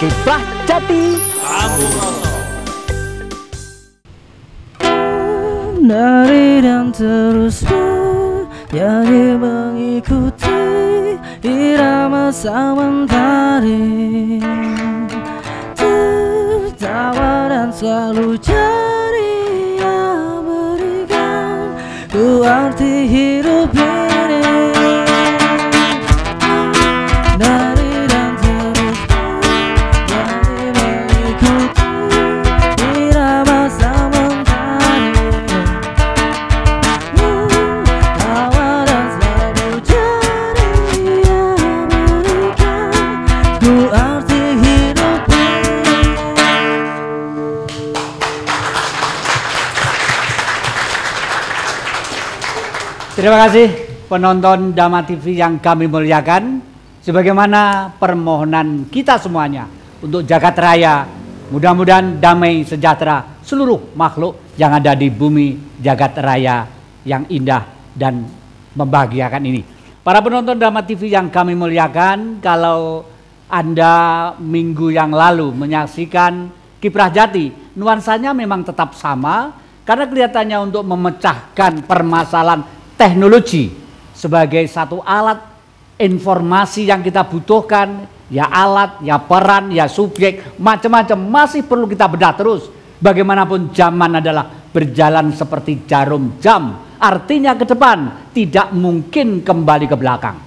Kiprah Jati. Menari dan terus menyanyi mengikuti irama sang mentari, tertawa dan selalu ceria, berikan ku arti hidup ini. Menari dan terus menyanyi mengikuti irama sang mentari, tawa dan selalu ceria, berikan ku arti hidup ini. Terima kasih penonton Dama TV yang kami muliakan. Sebagaimana permohonan kita semuanya untuk jagat raya, mudah-mudahan damai sejahtera seluruh makhluk yang ada di bumi jagat raya yang indah dan membahagiakan ini. Para penonton Dama TV yang kami muliakan, kalau Anda minggu yang lalu menyaksikan Kiprah Jati, nuansanya memang tetap sama karena kelihatannya untuk memecahkan permasalahan teknologi sebagai satu alat informasi yang kita butuhkan, ya alat, ya peran, ya subjek, macam-macam masih perlu kita bedah terus. Bagaimanapun zaman adalah berjalan seperti jarum jam, artinya ke depan tidak mungkin kembali ke belakang.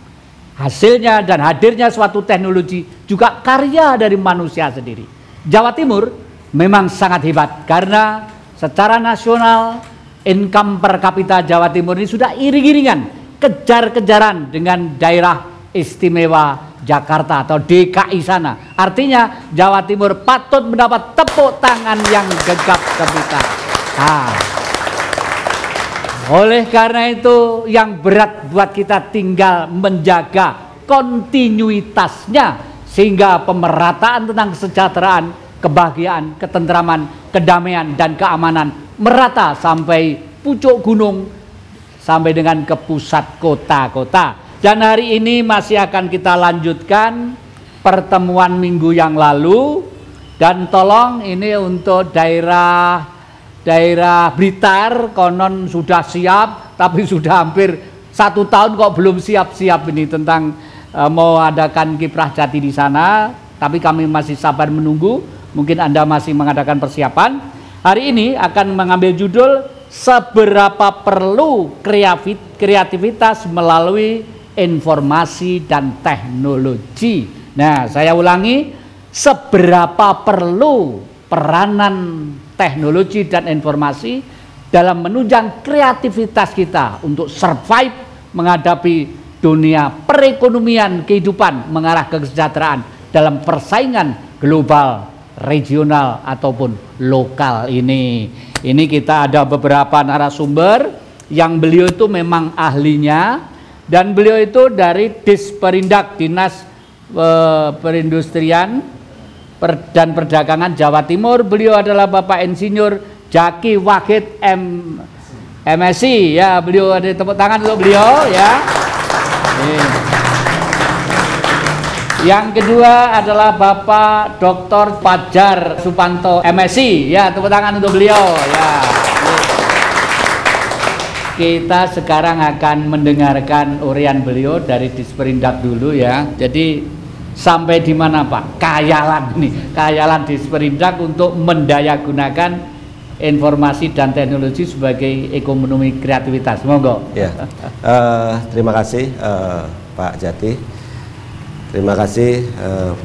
Hasilnya dan hadirnya suatu teknologi juga karya dari manusia sendiri. Jawa Timur memang sangat hebat karena secara nasional income per kapita Jawa Timur ini sudah iring-iringan, kejar-kejaran dengan daerah istimewa Jakarta atau DKI sana. Artinya Jawa Timur patut mendapat tepuk tangan yang gegap gempita. Oleh karena itu yang berat buat kita tinggal menjaga kontinuitasnya sehingga pemerataan tentang kesejahteraan, kebahagiaan, ketentraman, kedamaian dan keamanan merata sampai pucuk gunung, sampai dengan ke pusat kota-kota. Dan hari ini masih akan kita lanjutkan pertemuan minggu yang lalu. Dan tolong ini untuk daerah Blitar, konon sudah siap, tapi sudah hampir 1 tahun kok belum siap-siap ini tentang mau adakan Kiprah Jati di sana. Tapi kami masih sabar menunggu, mungkin Anda masih mengadakan persiapan. Hari ini akan mengambil judul seberapa perlu kreativitas melalui informasi dan teknologi. Nah, saya ulangi, seberapa perlu peranan teknologi dan informasi dalam menunjang kreativitas kita untuk survive menghadapi dunia perekonomian kehidupan mengarah ke kesejahteraan dalam persaingan global, regional ataupun lokal ini. Ini kita ada beberapa narasumber yang beliau itu memang ahlinya, dan beliau itu dari Disperindak, Dinas Perindustrian dan Perdagangan Jawa Timur. Beliau adalah Bapak Insinyur Jaki Wahid MSI. Ya, beliau ada tepuk tangan untuk beliau ya. Yang kedua adalah Bapak Dr. Fajar Supanto MSI. Ya, tepuk tangan untuk beliau ya. Kita sekarang akan mendengarkan uraian beliau dari Disperindak dulu ya. Jadi sampai di mana Pak? Kayalan nih, kayalan Disperindak untuk mendayagunakan informasi dan teknologi sebagai ekonomi kreativitas. Monggo. Ya, terima kasih Pak Jati. Terima kasih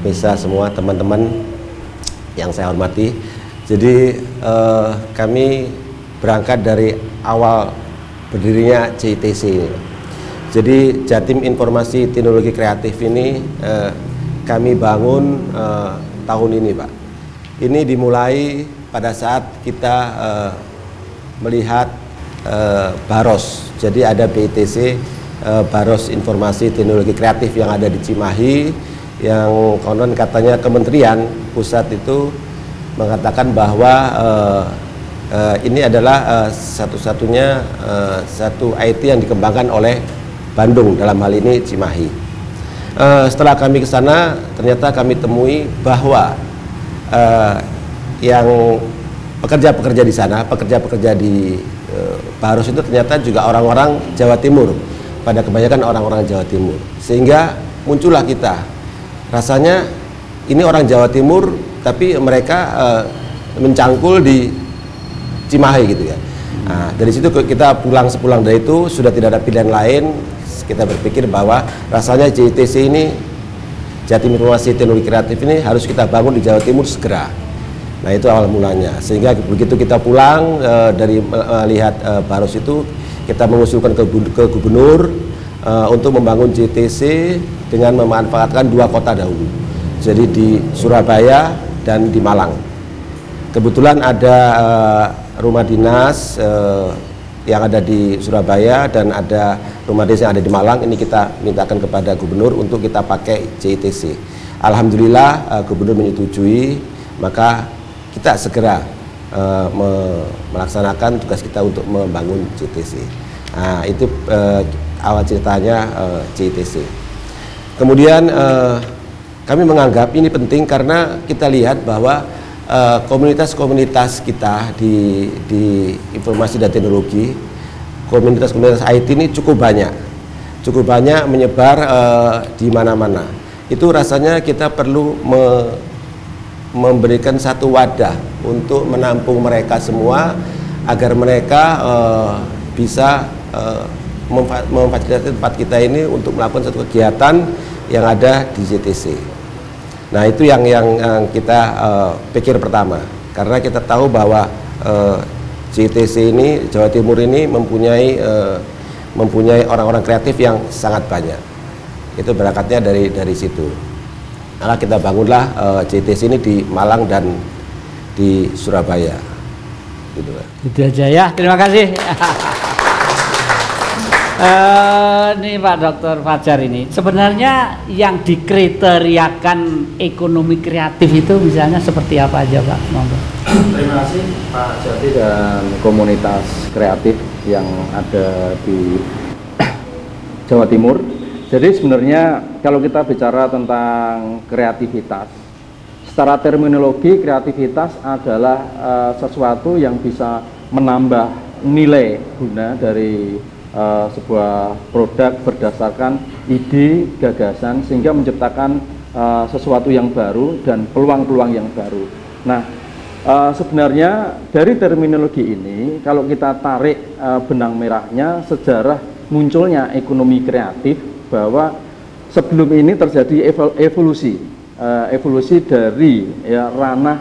pemirsa semua, teman-teman yang saya hormati. Jadi kami berangkat dari awal berdirinya JITC. Jadi Jatim Informasi Teknologi Kreatif ini kami bangun tahun ini Pak. Ini dimulai pada saat kita melihat Baros. Jadi ada BITC, Baros Informasi Teknologi Kreatif yang ada di Cimahi, yang konon katanya Kementerian Pusat itu mengatakan bahwa ini adalah satu-satunya satu IT yang dikembangkan oleh Bandung, dalam hal ini Cimahi. Setelah kami ke sana, ternyata kami temui bahwa yang pekerja-pekerja di sana, pekerja-pekerja di Barus itu ternyata juga orang-orang Jawa Timur, pada kebanyakan orang-orang Jawa Timur, sehingga muncullah kita, rasanya ini orang Jawa Timur tapi mereka mencangkul di Cimahi gitu ya. Nah, dari situ kita sepulang dari itu sudah tidak ada pilihan lain, kita berpikir bahwa rasanya JITC ini, Jatim Informasi Teknologi Kreatif ini harus kita bangun di Jawa Timur segera. Nah, itu awal mulanya. Sehingga begitu kita pulang dari melihat Barus itu, kita mengusulkan ke gubernur untuk membangun JTC dengan memanfaatkan 2 kota dahulu. Jadi di Surabaya dan di Malang. Kebetulan ada rumah dinas yang ada di Surabaya dan ada rumah desa yang ada di Malang. Ini kita mintakan kepada gubernur untuk kita pakai JTC. Alhamdulillah gubernur menyetujui, maka kita segera melaksanakan tugas kita untuk membangun JTC. Nah, itu awal ceritanya JTC. Kemudian kami menganggap ini penting karena kita lihat bahwa komunitas-komunitas kita di informasi dan teknologi, komunitas-komunitas IT ini cukup banyak menyebar di mana-mana. Itu rasanya kita perlu memberikan satu wadah untuk menampung mereka semua agar mereka bisa memfasilitasi tempat kita ini untuk melakukan satu kegiatan yang ada di JTC. Nah, itu yang kita pikir pertama, karena kita tahu bahwa JTC ini, Jawa Timur ini mempunyai orang-orang kreatif yang sangat banyak. Itu berangkatnya dari situ. Maka kita bangunlah JTC ini di Malang dan di Surabaya. Gitu. Itu aja ya, terima kasih. Ini Pak Dr. Fajar, ini sebenarnya yang dikriteriakan ekonomi kreatif itu misalnya seperti apa aja Pak? Monggo. Terima kasih Pak Jati dan komunitas kreatif yang ada di Jawa Timur. Jadi sebenarnya kalau kita bicara tentang kreativitas, secara terminologi kreativitas adalah sesuatu yang bisa menambah nilai guna dari sebuah produk berdasarkan ide, gagasan, sehingga menciptakan sesuatu yang baru dan peluang-peluang yang baru. Nah, sebenarnya dari terminologi ini, kalau kita tarik benang merahnya, sejarah munculnya ekonomi kreatif, bahwa sebelum ini terjadi evolusi dari ranah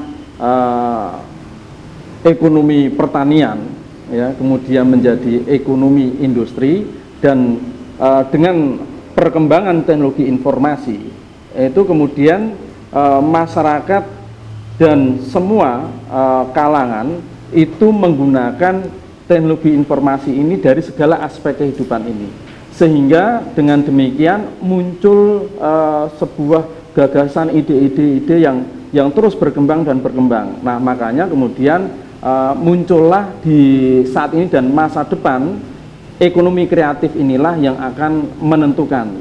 ekonomi pertanian, kemudian menjadi ekonomi industri, dan dengan perkembangan teknologi informasi itu kemudian masyarakat dan semua kalangan itu menggunakan teknologi informasi ini dari segala aspek kehidupan ini, sehingga dengan demikian muncul sebuah gagasan, ide-ide yang terus berkembang dan berkembang. Nah, makanya kemudian muncullah di saat ini dan masa depan ekonomi kreatif inilah yang akan menentukan.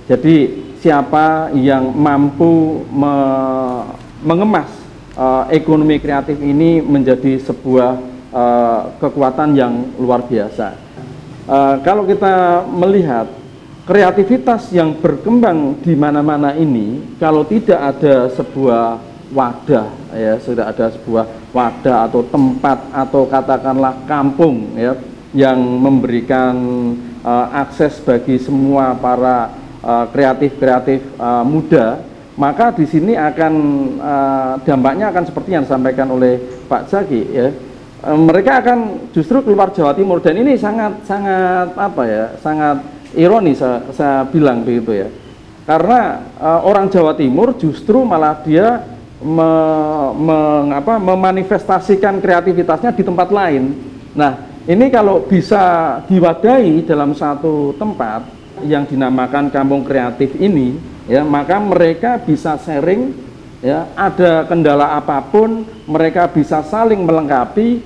Jadi siapa yang mampu mengemas ekonomi kreatif ini menjadi sebuah kekuatan yang luar biasa. Kalau kita melihat kreativitas yang berkembang di mana-mana ini, kalau tidak ada sebuah wadah, sudah ada sebuah wadah atau tempat atau katakanlah kampung yang memberikan akses bagi semua para kreatif muda, maka di sini akan dampaknya akan seperti yang disampaikan oleh Pak Zaki, mereka akan justru keluar Jawa Timur, dan ini sangat sangat ironis saya bilang begitu ya, karena orang Jawa Timur justru malah dia memanifestasikan kreativitasnya di tempat lain. Nah, ini kalau bisa diwadahi dalam satu tempat yang dinamakan kampung kreatif ini, maka mereka bisa sharing, ada kendala apapun mereka bisa saling melengkapi,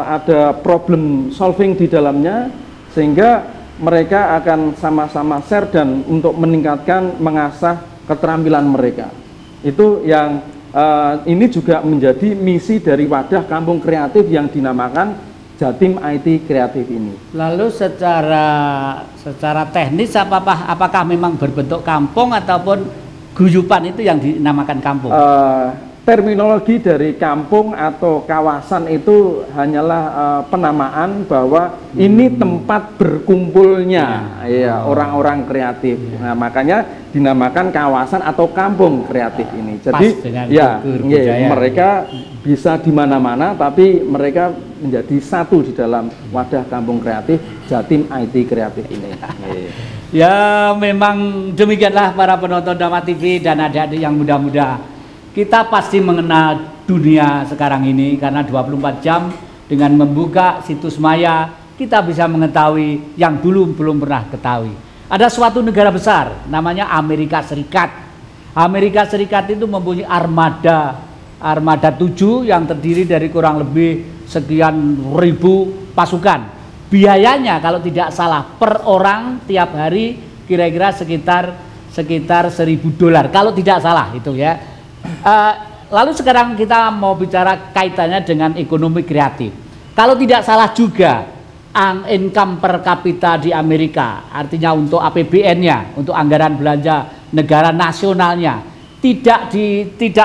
ada problem solving di dalamnya, sehingga mereka akan sama-sama share dan untuk meningkatkan, mengasah keterampilan mereka. Itu yang ini juga menjadi misi dari wadah kampung kreatif yang dinamakan Jatim IT Kreatif ini. Lalu secara teknis apakah memang berbentuk kampung ataupun guyupan itu yang dinamakan kampung? Terminologi dari kampung atau kawasan itu hanyalah penamaan bahwa ini tempat berkumpulnya orang-orang kreatif. Nah, makanya dinamakan kawasan atau kampung kreatif ini. Jadi mereka bisa di mana-mana, tapi mereka menjadi satu di dalam wadah kampung kreatif Jatim IT Kreatif ini. Ya, memang demikianlah para penonton Dama TV dan adik-adik yang muda-muda. Kita pasti mengenal dunia sekarang ini karena 24 jam dengan membuka situs maya kita bisa mengetahui yang dulu belum pernah ketahui. Ada suatu negara besar namanya Amerika Serikat. Amerika Serikat itu mempunyai armada 7 yang terdiri dari kurang lebih sekian ribu pasukan. Biayanya kalau tidak salah per orang tiap hari kira-kira sekitar $1.000 kalau tidak salah itu ya. Lalu sekarang kita mau bicara kaitannya dengan ekonomi kreatif. Kalau tidak salah juga income per kapita di Amerika, artinya untuk APBN-nya, untuk anggaran belanja negara nasionalnya tidak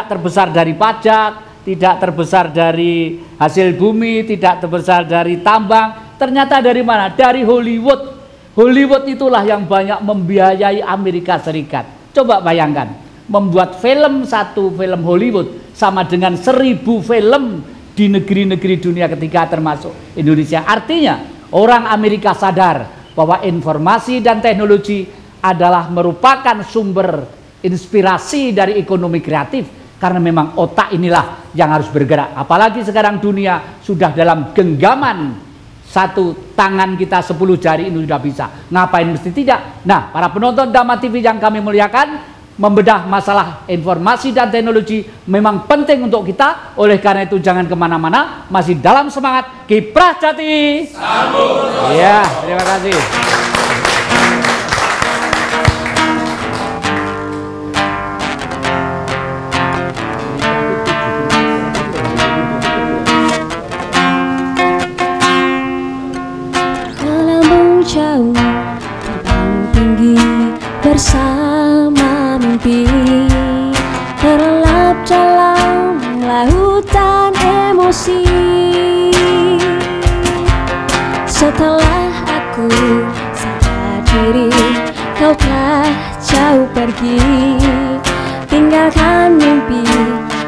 terbesar dari pajak, tidak terbesar dari hasil bumi, tidak terbesar dari tambang. Ternyata dari mana? Dari Hollywood. Hollywood itulah yang banyak membiayai Amerika Serikat. Coba bayangkan, membuat satu film Hollywood sama dengan 1000 film di negeri-negeri dunia ketiga termasuk Indonesia. Artinya orang Amerika sadar bahwa informasi dan teknologi adalah merupakan sumber inspirasi dari ekonomi kreatif, karena memang otak inilah yang harus bergerak. Apalagi sekarang dunia sudah dalam genggaman, satu tangan kita 10 jari ini sudah bisa. Ngapain mesti tidak? Nah, para penonton Dama TV yang kami muliakan, membedah masalah informasi dan teknologi memang penting untuk kita. Oleh karena itu jangan kemana-mana, masih dalam semangat Kiprah Jati. Iya, terima kasih. Melambung jauh, terbang tinggi bersama mimpi, terlelap dalam lautan emosi. Setelah aku sadar diri, kau telah jauh pergi, tinggalkan mimpi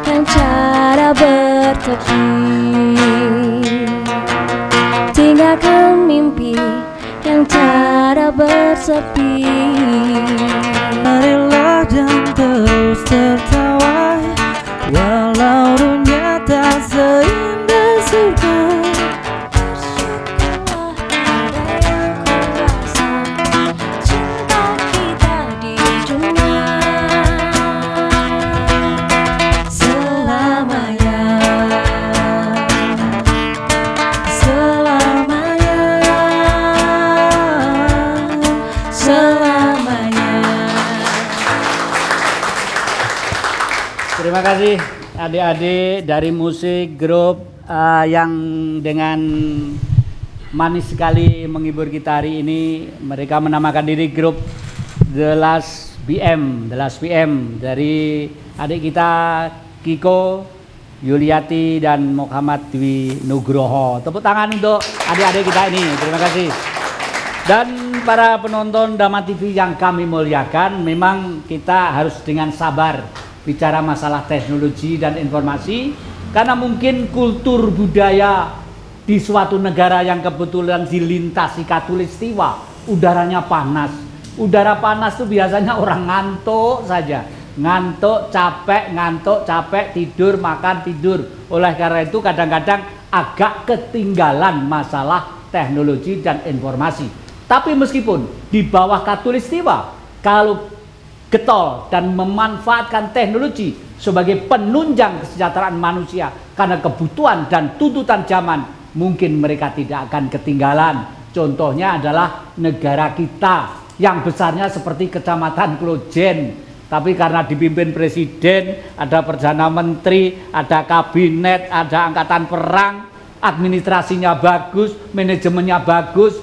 yang cara bertepi. Tinggalkan mimpi yang cara bersepi. Marilah dan terus tertawa, walau dunia tak seindah surga. Bersyukurlah pada yang kuasa, cinta kita di dunia selamanya. Terima kasih adik-adik dari musik grup yang dengan manis sekali menghibur kita hari ini. Mereka menamakan diri grup The Last BM dari adik kita Kiko, Yuliati dan Muhammad Dwi Nugroho. Tepuk tangan untuk adik-adik kita ini. Terima kasih. Dan para penonton Dama TV yang kami muliakan, memang kita harus dengan sabar bicara masalah teknologi dan informasi, karena mungkin kultur budaya di suatu negara yang kebetulan dilintasi Katulistiwa, udaranya panas. Udara panas itu biasanya orang ngantuk saja, ngantuk, capek, tidur, makan, tidur. Oleh karena itu kadang-kadang agak ketinggalan masalah teknologi dan informasi. Tapi meskipun di bawah Katulistiwa, kalau getol dan memanfaatkan teknologi sebagai penunjang kesejahteraan manusia karena kebutuhan dan tuntutan zaman, mungkin mereka tidak akan ketinggalan Contohnya adalah negara kita yang besarnya seperti Kecamatan Klojen, tapi karena dipimpin presiden, ada perdana menteri, ada kabinet, ada angkatan perang, administrasinya bagus, manajemennya bagus,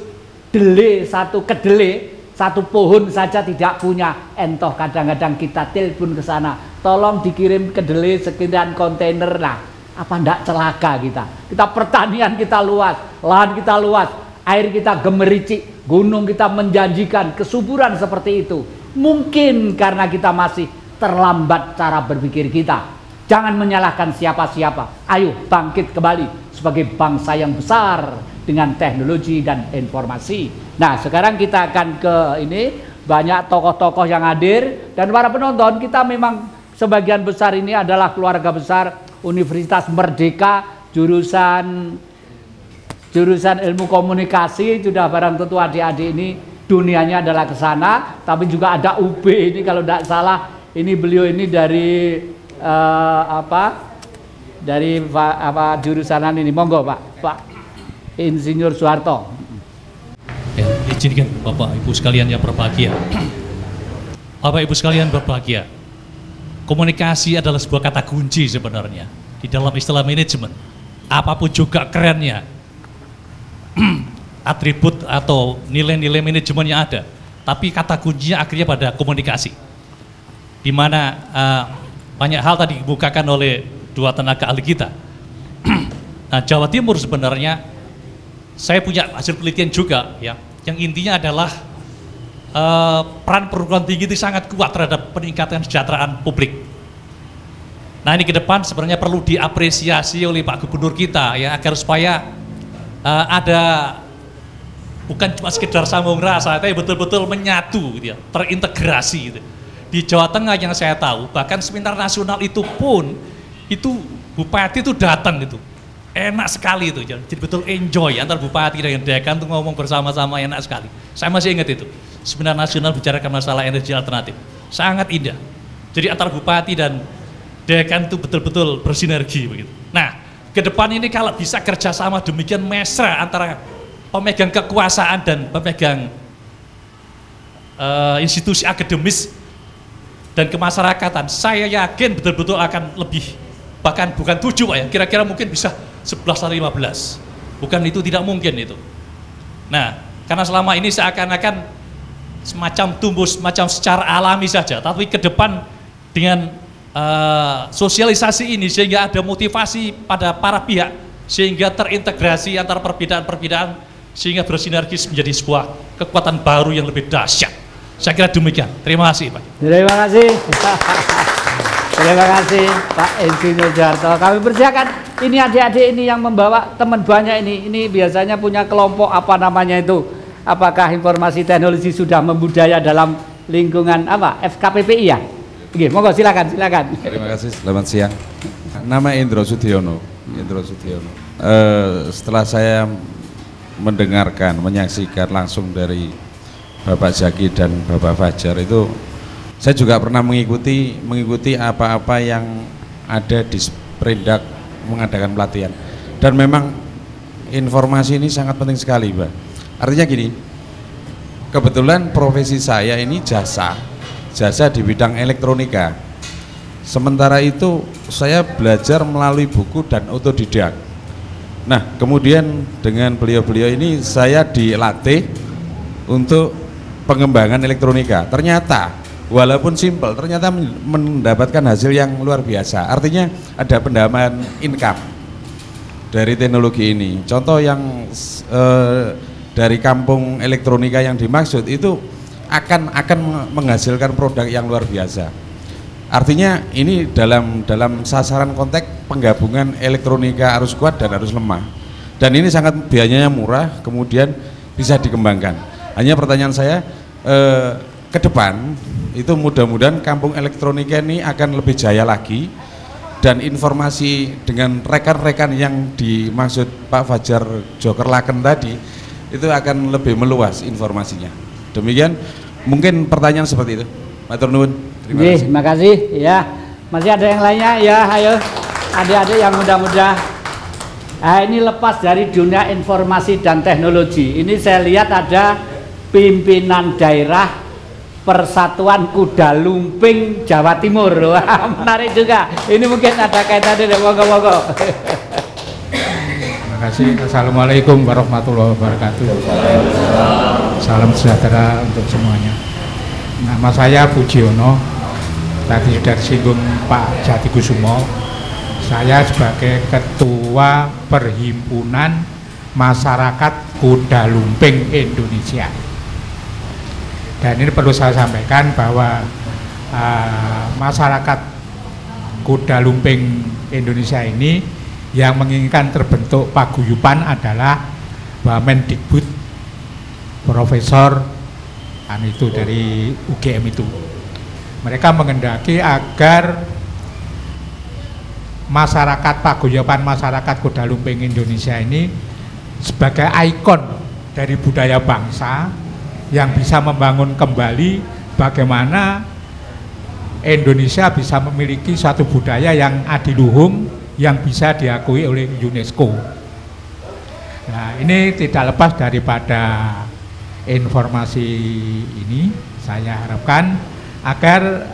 satu pohon saja tidak punya. Entoh kadang-kadang kita telepon ke sana, tolong dikirim kedelai sekian kontainer. Nah, apa ndak celaka kita? Kita pertanian kita luas, lahan kita luas, air kita gemericik, gunung kita menjanjikan kesuburan seperti itu. Mungkin karena kita masih terlambat cara berpikir kita. Jangan menyalahkan siapa-siapa. Ayo bangkit kembali sebagai bangsa yang besar dengan teknologi dan informasi. Nah, sekarang kita akan ke ini, banyak tokoh-tokoh yang hadir dan para penonton. Kita memang sebagian besar ini adalah keluarga besar Universitas Merdeka, jurusan ilmu komunikasi. Sudah barang tentu adik-adik ini dunianya adalah ke sana, tapi juga ada UB ini kalau tidak salah. Ini beliau ini dari jurusanan ini. Monggo Pak Insinyur Soeharto. Ya, izinkan Bapak Ibu sekalian yang berbahagia. Bapak Ibu sekalian berbahagia. Komunikasi adalah sebuah kata kunci sebenarnya di dalam istilah manajemen. Apapun juga kerennya, atribut atau nilai-nilai manajemen yang ada, tapi kata kuncinya akhirnya pada komunikasi. Di mana banyak hal tadi dibukakan oleh dua tenaga ahli kita. Nah, Jawa Timur sebenarnya saya punya hasil penelitian juga ya, yang intinya adalah peran perguruan tinggi itu sangat kuat terhadap peningkatan kesejahteraan publik. Nah, ini ke depan sebenarnya perlu diapresiasi oleh Pak Gubernur kita ya, agar supaya ada bukan cuma sekedar sambung rasa, tapi betul-betul menyatu gitu ya, terintegrasi gitu. Di Jawa Tengah yang saya tahu, bahkan seminar nasional itu pun, itu bupati itu datang gitu, enak sekali itu, jadi betul enjoy antar bupati dan dekan tuh ngomong bersama-sama, enak sekali. Saya masih ingat itu, seminar nasional bicarakan masalah energi alternatif, sangat indah. Jadi antar bupati dan dekan itu betul-betul bersinergi begitu. Nah, ke depan ini kalau bisa kerjasama demikian mesra antara pemegang kekuasaan dan pemegang institusi akademis dan kemasyarakatan, saya yakin betul-betul akan lebih, bahkan bukan 7 Pak ya, kira-kira mungkin bisa 11 atau 15, bukan itu tidak mungkin itu. Nah, karena selama ini seakan-akan semacam tumbuh semacam secara alami saja, tapi ke depan dengan sosialisasi ini sehingga ada motivasi pada para pihak, sehingga terintegrasi antara perbedaan-perbedaan, sehingga bersinergis menjadi sebuah kekuatan baru yang lebih dahsyat. Saya kira demikian. Terima kasih Pak. Terima kasih. Terima kasih Pak Insinyur Soeharto. Kami persilakan ini adik-adik ini yang membawa teman banyak ini biasanya punya kelompok apa namanya itu. Apakah informasi teknologi sudah membudaya dalam lingkungan apa? FKPPI ya? Oke, monggo silakan. Terima kasih. Selamat siang. Nama Indro Sudiono. Setelah saya mendengarkan, menyaksikan langsung dari Bapak Zaki dan Bapak Fajar itu, saya juga pernah mengikuti apa-apa yang ada di Sprindak mengadakan pelatihan, dan memang informasi ini sangat penting sekali Pak. Artinya gini, kebetulan profesi saya ini jasa di bidang elektronika, sementara itu saya belajar melalui buku dan otodidak. Nah, kemudian dengan beliau-beliau ini saya dilatih untuk pengembangan elektronika. Ternyata walaupun simpel, ternyata mendapatkan hasil yang luar biasa. Artinya ada pendapatan income dari teknologi ini. Contoh yang dari kampung elektronika yang dimaksud itu akan menghasilkan produk yang luar biasa. Artinya ini dalam sasaran konteks penggabungan elektronika arus kuat dan arus lemah. Dan ini sangat biayanya murah, kemudian bisa dikembangkan. Hanya pertanyaan saya, ke depan itu mudah-mudahan kampung elektronika ini akan lebih jaya lagi, dan informasi dengan rekan-rekan yang dimaksud Pak Fajar Jokerlaken tadi itu akan lebih meluas informasinya. Demikian mungkin pertanyaan seperti itu. Matur nuwun. Terima kasih. Ya, masih ada yang lainnya ya? Ayo adik-adik yang muda-muda. Nah, ini lepas dari dunia informasi dan teknologi. Ini saya lihat ada pimpinan daerah Persatuan Kuda Lumping Jawa Timur. Wah, menarik juga. Ini mungkin ada kaitannya dengan monggo-monggo. Terima kasih. Assalamualaikum warahmatullahi wabarakatuh. Salam sejahtera untuk semuanya. Nama saya Pujiono. Tadi sudah disinggung Pak Jati Kusumo. Saya sebagai Ketua Perhimpunan Masyarakat Kuda Lumping Indonesia. Dan ini perlu saya sampaikan bahwa masyarakat Kuda Lumping Indonesia ini yang menginginkan terbentuk paguyuban adalah Mendikbud Profesor itu dari UGM itu. Mereka menghendaki agar masyarakat paguyuban masyarakat Kuda Lumping Indonesia ini sebagai ikon dari budaya bangsa yang bisa membangun kembali bagaimana Indonesia bisa memiliki suatu budaya yang adiluhung yang bisa diakui oleh UNESCO. Nah, ini tidak lepas daripada informasi ini, saya harapkan agar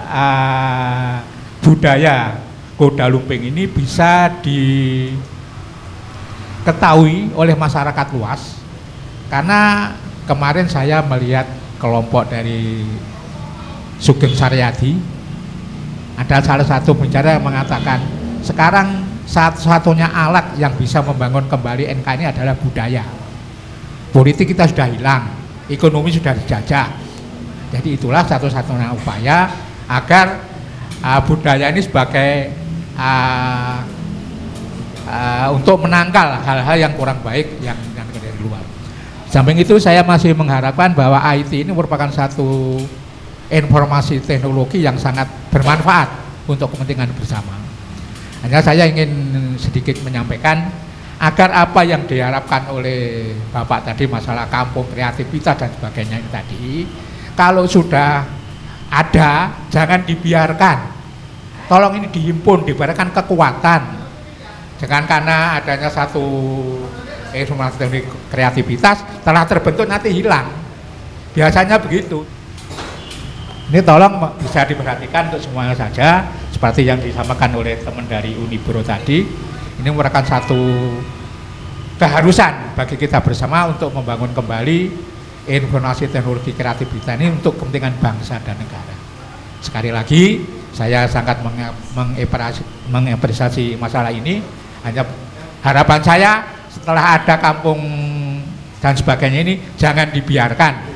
budaya Kuda Lumping ini bisa diketahui oleh masyarakat luas, karena kemarin saya melihat kelompok dari Sugeng Saryadi, ada salah satu bicara yang mengatakan sekarang satu-satunya alat yang bisa membangun kembali NK ini adalah budaya. Politik kita sudah hilang, ekonomi sudah dijajah, jadi itulah satu-satunya upaya agar budaya ini sebagai untuk menangkal hal-hal yang kurang baik yang dari luar. Samping itu saya masih mengharapkan bahwa IT ini merupakan satu informasi teknologi yang sangat bermanfaat untuk kepentingan bersama. Hanya saya ingin sedikit menyampaikan agar apa yang diharapkan oleh Bapak tadi masalah kampung kreativitas dan sebagainya ini tadi, kalau sudah ada jangan dibiarkan. Tolong ini dihimpun, diberikan kekuatan. Jangan karena adanya satu informasi teknik kreativitas telah terbentuk nanti hilang. Biasanya begitu. Ini tolong bisa diperhatikan untuk semuanya saja, seperti yang disampaikan oleh teman dari Unibro tadi. Ini merupakan satu keharusan bagi kita bersama untuk membangun kembali informasi teknologi kreativitas ini untuk kepentingan bangsa dan negara. Sekali lagi saya sangat mengapresiasi masalah ini. Hanya harapan saya setelah ada kampung dan sebagainya ini jangan dibiarkan.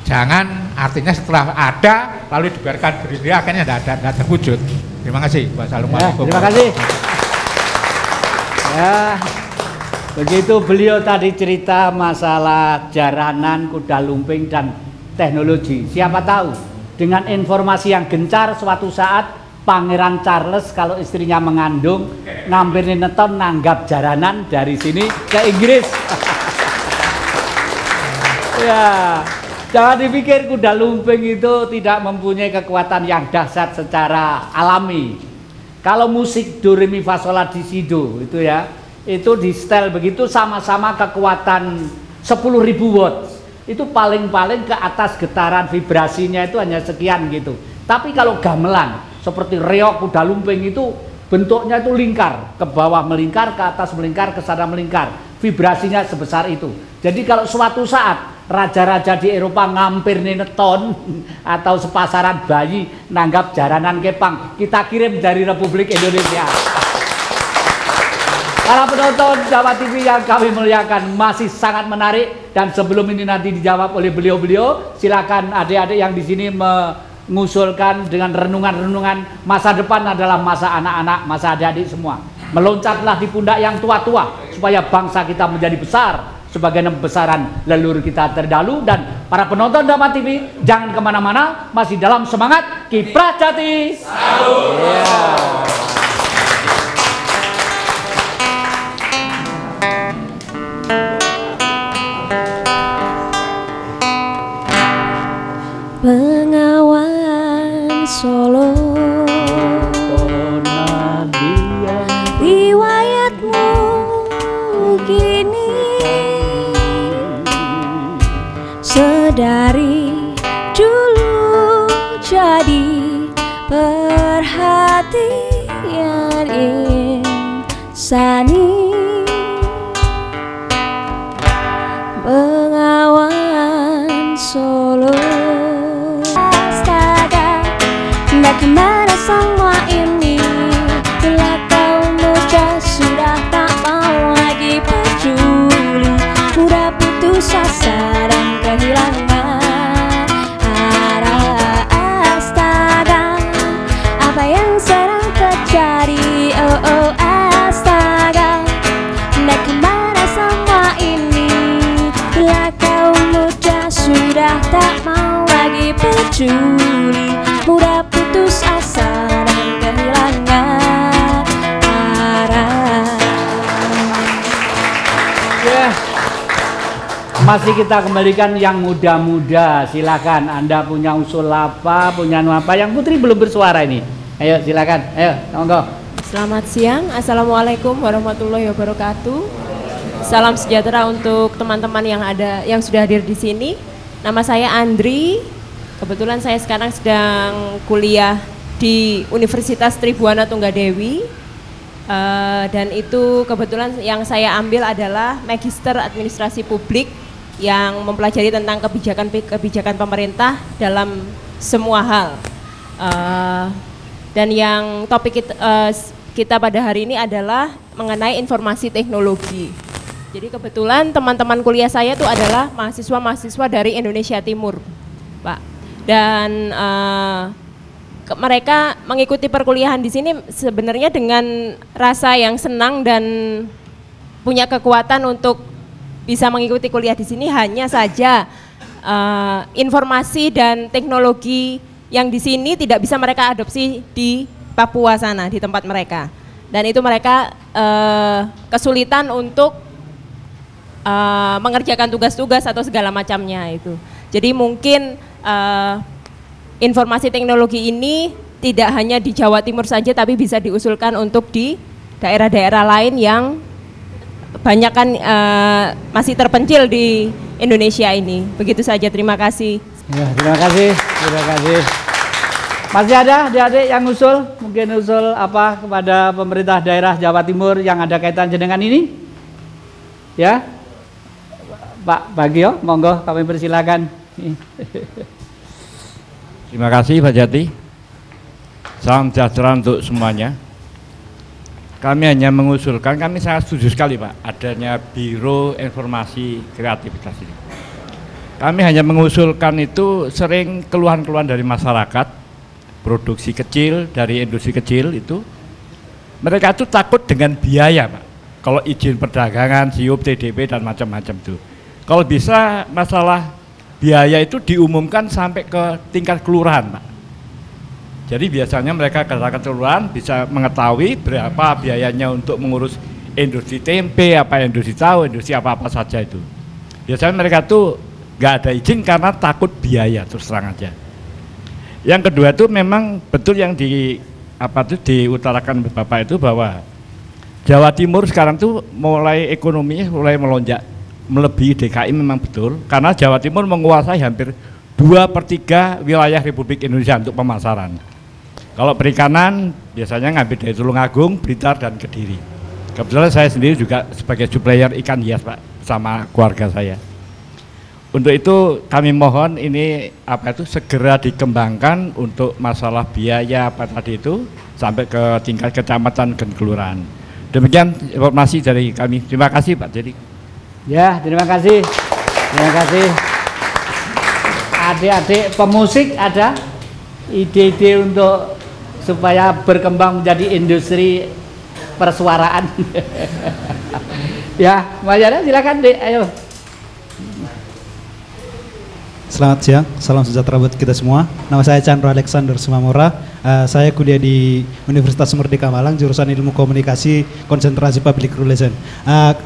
Jangan artinya setelah ada lalu dibiarkan berdiri akhirnya tidak terwujud. Terima kasih. Wassalamualaikum. Terima kasih. Ya, begitu beliau tadi cerita masalah jaranan Kuda Lumping dan teknologi. Siapa tahu dengan informasi yang gencar suatu saat Pangeran Charles kalau istrinya mengandung ngambil neton nanggap jaranan dari sini ke Inggris. Ya, jangan dipikir Kuda Lumping itu tidak mempunyai kekuatan yang dahsyat secara alami. Kalau musik do re mi fa sol la di si do itu ya, itu di setel begitu sama-sama kekuatan 10.000 watts. Itu paling-paling ke atas getaran vibrasinya itu hanya sekian gitu. Tapi kalau gamelan seperti reog Kuda Lumping itu bentuknya itu lingkar, ke bawah melingkar, ke atas melingkar, ke sana melingkar. Vibrasinya sebesar itu. Jadi kalau suatu saat raja-raja di Eropa ngampir neton atau sepasaran bayi nanggap jaranan kepang, kita kirim dari Republik Indonesia. Para penonton Jawa TV yang kami muliakan, masih sangat menarik, dan sebelum ini nanti dijawab oleh beliau-beliau, silakan adik-adik yang di sini mengusulkan dengan renungan-renungan masa depan adalah masa anak-anak, masa adik-adik semua. Meloncatlah di pundak yang tua-tua supaya bangsa kita menjadi besar sebagaimana besaran leluhur kita terdahulu. Dan para penonton Dama TV jangan kemana-mana, masih dalam semangat Kiprah Jati. Bengawan Solo, riwayatmu dari dulu jadi perhatian insani, Bengawan Solo. Astaga, hendak kemana semua ini? Bila kau muda sudah tak mau lagi peduli, mudah putus asa dan kehilangan arah. Astaga, apa yang sedang terjadi? Oh oh astaga, hendak kemana semua ini? Bila kau muda sudah tak mau lagi peduli, mudah putus asa dan kehilangan arah. Ya. Masih kita kembalikan yang muda-muda. Silakan, Anda punya usul apa, punya apa? Yang Putri belum bersuara ini. Ayo silakan, ayo, monggo. Selamat siang, Assalamualaikum warahmatullahi wabarakatuh. Salam sejahtera untuk teman-teman yang sudah hadir di sini. Nama saya Andri. Kebetulan saya sekarang sedang kuliah di Universitas Tribuana Tunggadewi. Dan itu kebetulan yang saya ambil adalah Magister Administrasi Publik yang mempelajari tentang kebijakan pemerintah dalam semua hal. Dan yang topik kita pada hari ini adalah mengenai informasi teknologi. Jadi kebetulan teman-teman kuliah saya itu adalah mahasiswa-mahasiswa dari Indonesia Timur, Pak. Dan mereka mengikuti perkuliahan di sini sebenarnya dengan rasa yang senang dan punya kekuatan untuk bisa mengikuti kuliah di sini. Hanya saja informasi dan teknologi yang di sini tidak bisa mereka adopsi di Papua sana, di tempat mereka. Dan itu mereka kesulitan untuk mengerjakan tugas-tugas atau segala macamnya itu. Jadi mungkin informasi teknologi ini tidak hanya di Jawa Timur saja, tapi bisa diusulkan untuk di daerah-daerah lain yang banyak kan masih terpencil di Indonesia ini. Begitu saja, terima kasih. Ya, terima kasih, terima kasih. Masih ada adik-adik yang usul, mungkin usul apa kepada pemerintah daerah Jawa Timur yang ada kaitan dengan ini? Ya, Pak Bagio, monggo kami persilakan. Terima kasih Pak Jati. Salam sejahtera untuk semuanya. Kami hanya mengusulkan, kami sangat setuju sekali Pak, adanya Biro Informasi Kreativitas ini. Kami hanya mengusulkan itu sering keluhan-keluhan dari masyarakat, produksi kecil, dari industri kecil itu, mereka itu takut dengan biaya Pak. Kalau izin perdagangan, SIUP, TDP dan macam-macam itu. Kalau bisa masalah biaya itu diumumkan sampai ke tingkat kelurahan Pak. Jadi biasanya mereka ke kelurahan bisa mengetahui berapa biayanya untuk mengurus industri tempe, apa industri tahu, industri apa-apa saja itu. Biasanya mereka tuh nggak ada izin karena takut biaya, terus terang aja. Yang kedua itu memang betul yang diutarakan Bapak itu bahwa Jawa Timur sekarang tuh mulai ekonominya mulai melonjak, melebihi DKI memang betul, karena Jawa Timur menguasai hampir 2/3 wilayah Republik Indonesia untuk pemasaran. Kalau perikanan biasanya ngambil dari Tulungagung, Blitar dan Kediri. Kebetulan saya sendiri juga sebagai supplier ikan hias Pak, sama keluarga saya. Untuk itu kami mohon ini segera dikembangkan untuk masalah biaya apa tadi itu sampai ke tingkat kecamatan dan kelurahan. Demikian informasi dari kami. Terima kasih Pak Jadi. Ya, terima kasih. Terima kasih. Adik-adik pemusik ada ide-ide untuk supaya berkembang menjadi industri persuaraan. Ya, Mbak Yana silakan Dek, ayo. Selamat siang, salam sejahtera buat kita semua. Nama saya Chandra Alexander Sumamora. Saya kuliah di Universitas Merdeka Malang, jurusan Ilmu Komunikasi, konsentrasi Public Relation.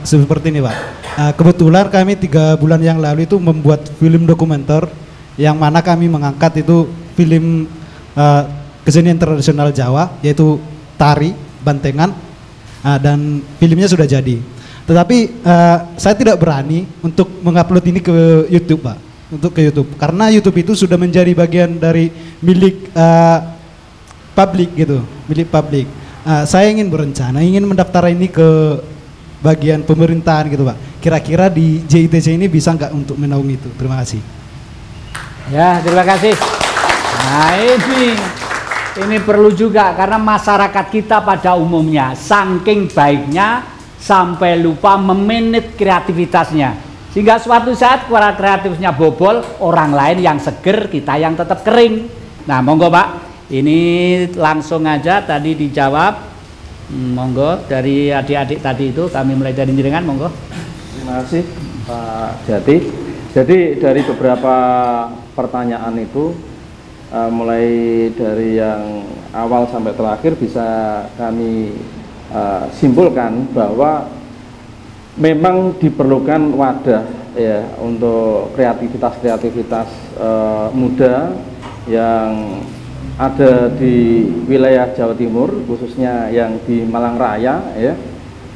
Seperti ini Pak, kebetulan kami 3 bulan yang lalu itu membuat film dokumenter yang mana kami mengangkat itu film kesenian tradisional Jawa, yaitu tari, bantengan, dan filmnya sudah jadi. Tetapi saya tidak berani untuk mengupload ini ke YouTube Pak. untuk ke YouTube karena YouTube itu sudah menjadi bagian dari milik publik gitu, milik publik. Saya ingin berencana, ingin mendaftar ini ke bagian pemerintahan gitu Pak. Kira-kira di JITC ini bisa nggak untuk menaungi itu? Terima kasih. Ya, terima kasih. Nah ini perlu juga karena masyarakat kita pada umumnya saking baiknya sampai lupa memanage kreativitasnya. Sehingga suatu saat para kreatifnya bobol, orang lain yang seger, kita yang tetap kering. Nah, monggo Pak, ini langsung aja tadi dijawab. Monggo dari adik-adik tadi itu, kami mulai dari jenengan, monggo. Terima kasih Pak Jati. Jadi dari beberapa pertanyaan itu, mulai dari yang awal sampai terakhir bisa kami simpulkan bahwa memang diperlukan wadah ya untuk kreativitas muda yang ada di wilayah Jawa Timur, khususnya yang di Malang Raya ya.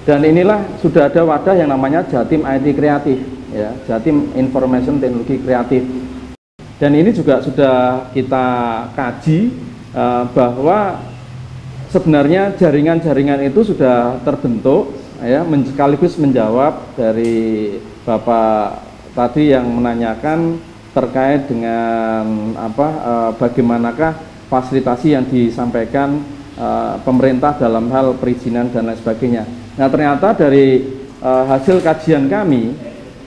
Dan inilah sudah ada wadah yang namanya Jatim IT Kreatif ya, Jatim Information Teknologi Kreatif. Dan ini juga sudah kita kaji bahwa sebenarnya jaringan-jaringan itu sudah terbentuk ya, sekaligus menjawab dari Bapak tadi yang menanyakan terkait dengan bagaimanakah fasilitasi yang disampaikan pemerintah dalam hal perizinan dan lain sebagainya. Nah, ternyata dari hasil kajian kami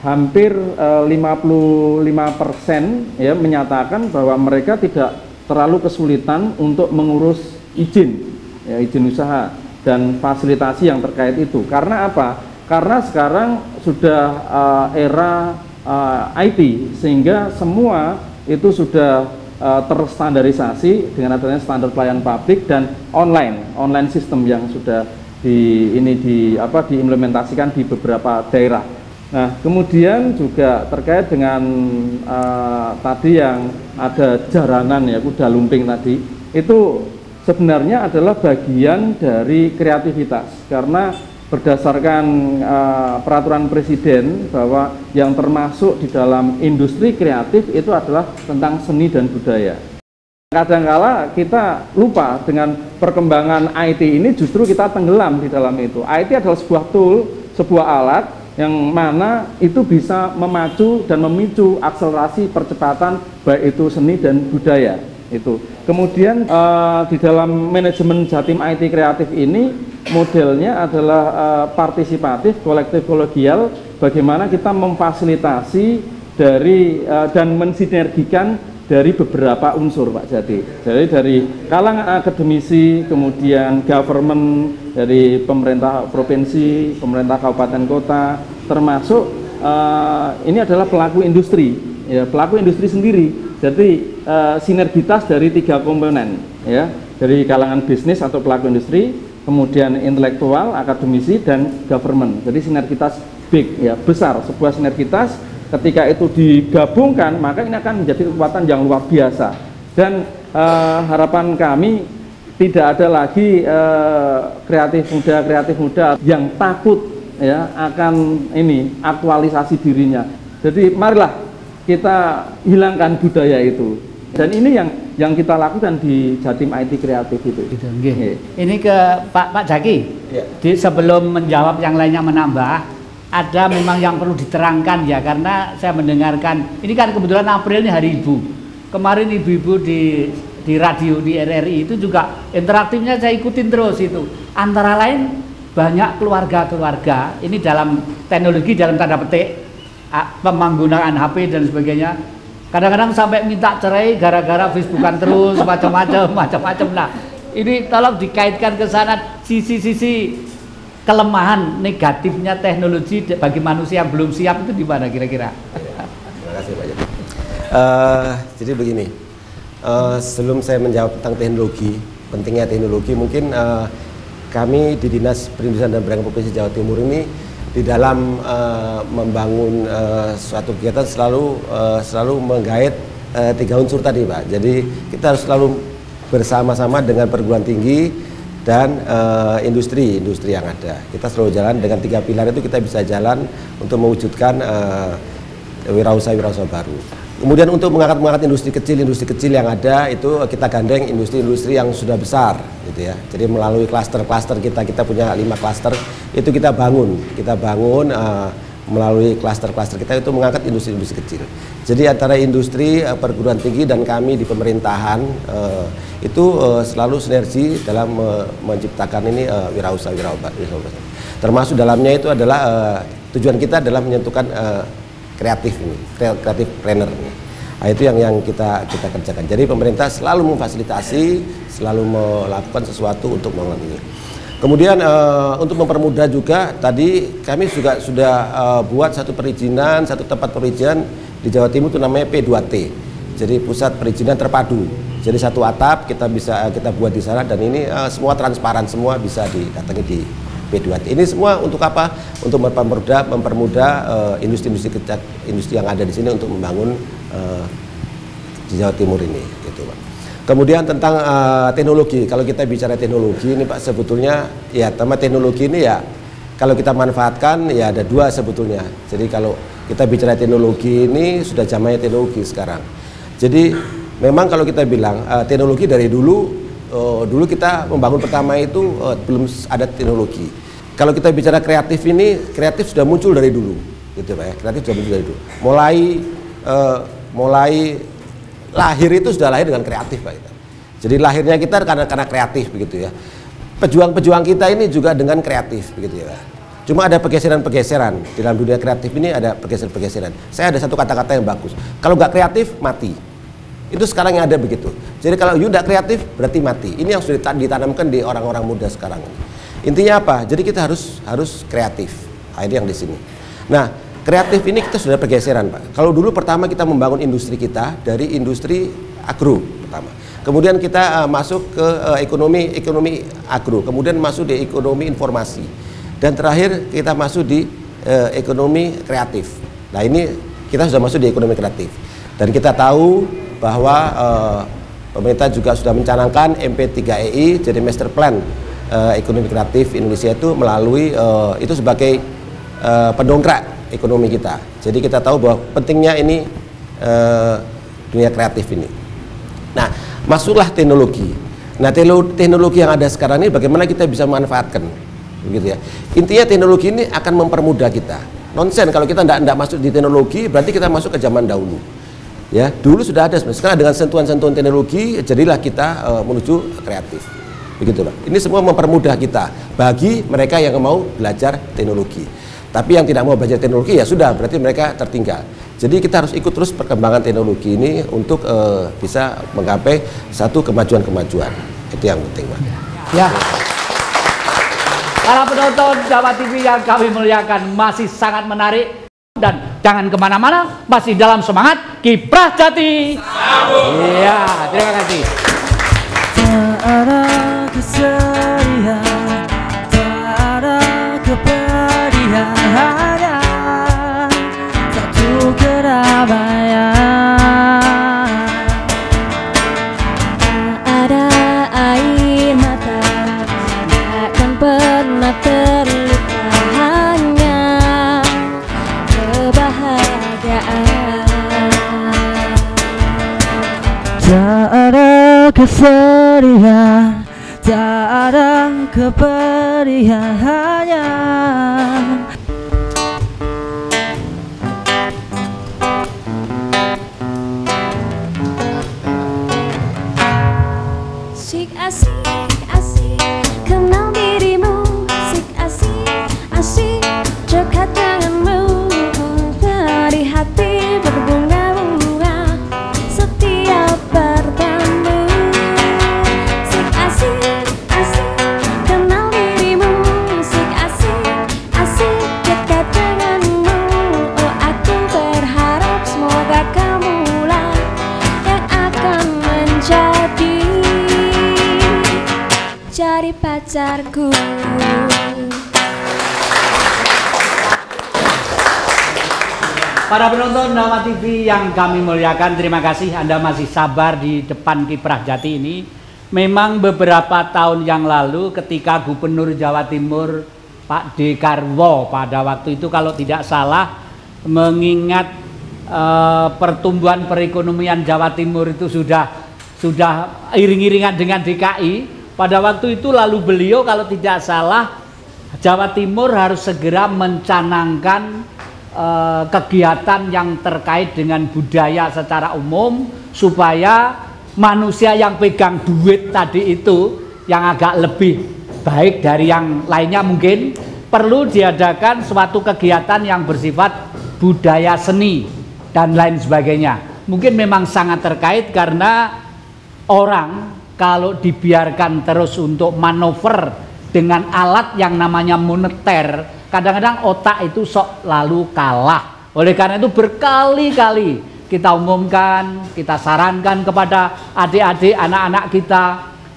hampir 55% ya menyatakan bahwa mereka tidak terlalu kesulitan untuk mengurus izin ya, izin usaha dan fasilitasi yang terkait itu. Karena apa? Karena sekarang sudah era IT, sehingga semua itu sudah terstandarisasi dengan adanya standar pelayanan publik dan online system yang sudah diimplementasikan di beberapa daerah. Nah, kemudian juga terkait dengan tadi yang ada jaranan ya, kuda lumping tadi, itu sebenarnya adalah bagian dari kreativitas karena berdasarkan peraturan presiden bahwa yang termasuk di dalam industri kreatif itu adalah tentang seni dan budaya. Kadangkala kita lupa dengan perkembangan IT ini, justru kita tenggelam di dalam itu. IT adalah sebuah tool, sebuah alat yang mana itu bisa memacu dan memicu akselerasi percepatan baik itu seni dan budaya itu. Kemudian di dalam manajemen Jatim IT Kreatif ini modelnya adalah partisipatif, kolektif, kolegial. Bagaimana kita memfasilitasi dari dan mensinergikan dari beberapa unsur, Pak Jati. Jadi dari kalangan akademisi, kemudian government, dari pemerintah provinsi, pemerintah kabupaten kota, termasuk ini adalah pelaku industri, ya, pelaku industri sendiri. Jadi sinergitas dari 3 komponen, ya, dari kalangan bisnis atau pelaku industri, kemudian intelektual, akademisi, dan government. Jadi sinergitas big, ya, besar, sebuah sinergitas. Ketika itu digabungkan, maka ini akan menjadi kekuatan yang luar biasa. Dan harapan kami tidak ada lagi kreatif muda yang takut ya akan ini aktualisasi dirinya. Jadi marilah kita hilangkan budaya itu. Dan ini yang kita lakukan di Jatim IT Kreatif itu. Gitu, ini ke Pak Jaki. Ya. Sebelum menjawab yang lainnya menambah, ada memang yang perlu diterangkan ya, karena saya mendengarkan ini kan kebetulan April ini Hari Ibu. Kemarin ibu-ibu di radio di RRI itu juga interaktifnya saya ikutin terus itu. Antara lain banyak keluarga-keluarga ini dalam teknologi dalam tanda petik penggunaan HP dan sebagainya. Kadang-kadang sampai minta cerai gara-gara Facebookan terus macam-macam. Nah, ini tolong dikaitkan ke sana sisi-sisi kelemahan negatifnya teknologi bagi manusia yang belum siap itu di mana kira-kira? Terima kasih Pak Jati. Jadi begini, sebelum saya menjawab tentang teknologi, pentingnya teknologi, mungkin kami di Dinas Perindustrian dan Perdagangan Provinsi Jawa Timur ini di dalam membangun suatu kegiatan selalu menggait 3 unsur tadi Pak. Jadi kita harus selalu bersama-sama dengan perguruan tinggi dan industri yang ada. Kita selalu jalan dengan 3 pilar itu, kita bisa jalan untuk mewujudkan wirausaha baru. Kemudian untuk mengangkat industri kecil yang ada itu kita gandeng industri-industri yang sudah besar gitu ya. Jadi melalui klaster-klaster kita punya 5 klaster itu kita bangun melalui klaster-klaster kita itu mengangkat industri-industri kecil. Jadi antara industri, perguruan tinggi dan kami di pemerintahan itu selalu sinergi dalam menciptakan ini wirausaha. Termasuk dalamnya itu adalah tujuan kita adalah menyentuhkan kreatif planner ini. Nah, itu yang kita kerjakan. Jadi pemerintah selalu memfasilitasi, selalu melakukan sesuatu untuk melakukan ini. Kemudian untuk mempermudah juga tadi kami juga sudah buat satu tempat perizinan di Jawa Timur itu namanya P2T. Jadi pusat perizinan terpadu. Jadi satu atap kita buat di sana dan ini semua transparan, semua bisa didatangi di P2T. Ini semua untuk apa? Untuk mempermudah industri yang ada di sini untuk membangun di Jawa Timur ini, gitu Pak. Kemudian tentang teknologi, kalau kita bicara teknologi ini Pak, sebetulnya ya tema teknologi ini ya kalau kita manfaatkan ya ada 2 sebetulnya. Jadi kalau kita bicara teknologi ini sudah zamannya teknologi sekarang. Jadi memang kalau kita bilang teknologi dari dulu kita membangun pertama itu belum ada teknologi. Kalau kita bicara kreatif ini, kreatif sudah muncul dari dulu, gitu Pak ya. Kreatif sudah muncul dari dulu. Mulai lahir itu sudah lahir dengan kreatif Pak. Jadi lahirnya kita karena kreatif begitu ya. Pejuang-pejuang kita ini juga dengan kreatif begitu ya. Cuma ada pergeseran-pergeseran di dalam dunia kreatif ini, ada pergeseran-pergeseran. Saya ada satu kata-kata yang bagus. Kalau nggak kreatif mati. Itu sekarang yang ada begitu. Jadi kalau you tidak kreatif berarti mati. Ini yang sudah ditanamkan di orang-orang muda sekarang. Intinya apa? Jadi kita harus kreatif. Nah, ini yang di sini. Nah, kreatif ini kita sudah pergeseran Pak. Kalau dulu pertama kita membangun industri kita dari industri agro pertama. Kemudian kita masuk ke ekonomi agro. Kemudian masuk di ekonomi informasi. Dan terakhir kita masuk di ekonomi kreatif. Nah ini kita sudah masuk di ekonomi kreatif. Dan kita tahu bahwa pemerintah juga sudah mencanangkan MP3EI jadi Master Plan Ekonomi Kreatif Indonesia itu melalui itu sebagai pendongkrak ekonomi kita. Jadi kita tahu bahwa pentingnya ini dunia kreatif ini. Nah, masuklah teknologi. Nah, teknologi yang ada sekarang ini bagaimana kita bisa memanfaatkan, begitu ya. Intinya teknologi ini akan mempermudah kita. Nonsen kalau kita tidak masuk di teknologi, berarti kita masuk ke zaman dahulu. Ya, dulu sudah ada, sekarang dengan sentuhan-sentuhan teknologi, jadilah kita menuju kreatif. Begitu Pak. Ini semua mempermudah kita bagi mereka yang mau belajar teknologi. Tapi yang tidak mau belajar teknologi ya sudah, berarti mereka tertinggal. Jadi kita harus ikut terus perkembangan teknologi ini untuk bisa menggapai satu kemajuan-kemajuan. Itu yang penting Pak. Ya. Para penonton Jawa TV yang kami muliakan, masih sangat menarik. Dan jangan kemana-mana, masih dalam semangat Kiprah Jati. Iya, terima kasih. Tak ada kesedihan, tak ada kepedihan, hanya satu kedamaian. Tak ada air mata, takkan pernah terluka, hanya kebahagiaan. Tak ada kesedihan, tak ada kepedihan, hanya Asik asik asik kenal dirimu, asik asik asik dekat denganmu, dari hati berbunga-bunga setiap bertemu. Asik asik asik kenal dirimu, asik asik asik dekat denganmu. Oh aku berharap semoga kamulah yang akan jadi pacarku. Para penonton Dama TV yang kami muliakan, terima kasih Anda masih sabar di depan Kiprah Jati ini. Memang beberapa tahun yang lalu ketika Gubernur Jawa Timur Pak Dekarwo pada waktu itu kalau tidak salah mengingat pertumbuhan perekonomian Jawa Timur itu sudah iring-iringan dengan DKI. Pada waktu itu lalu beliau kalau tidak salah Jawa Timur harus segera mencanangkan kegiatan yang terkait dengan budaya secara umum supaya manusia yang pegang duit tadi itu yang agak lebih baik dari yang lainnya mungkin perlu diadakan suatu kegiatan yang bersifat budaya seni dan lain sebagainya. Mungkin memang sangat terkait karena orang kalau dibiarkan terus untuk manuver dengan alat yang namanya moneter, kadang-kadang otak itu sok lalu kalah. Oleh karena itu berkali-kali kita umumkan, kita sarankan kepada adik-adik, anak-anak kita,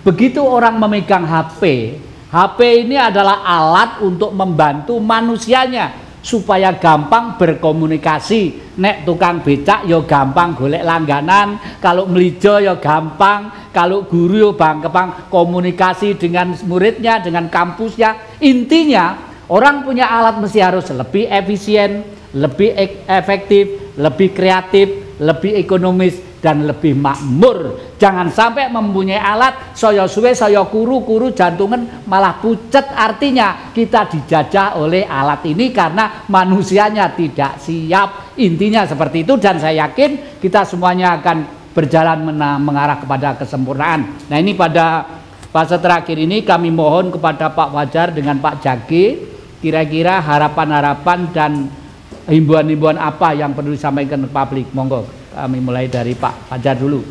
begitu orang memegang HP, HP ini adalah alat untuk membantu manusianya supaya gampang berkomunikasi. Nek tukang becak yo gampang golek langganan, kalau melijo yo gampang, kalau guru yo gampang komunikasi dengan muridnya, dengan kampusnya. Intinya orang punya alat mesti harus lebih efisien, lebih efektif, lebih kreatif, lebih ekonomis, dan lebih makmur. Jangan sampai mempunyai alat saya suwe saya kuru jantungan malah pucet. Artinya kita dijajah oleh alat ini karena manusianya tidak siap. Intinya seperti itu, dan saya yakin kita semuanya akan berjalan mengarah kepada kesempurnaan. Nah, ini pada fase terakhir ini kami mohon kepada Pak Fajar dengan Pak Jaki, kira-kira harapan-harapan dan himbauan-himbauan apa yang perlu disampaikan ke publik. Monggo, kami mulai dari Pak Fajar dulu.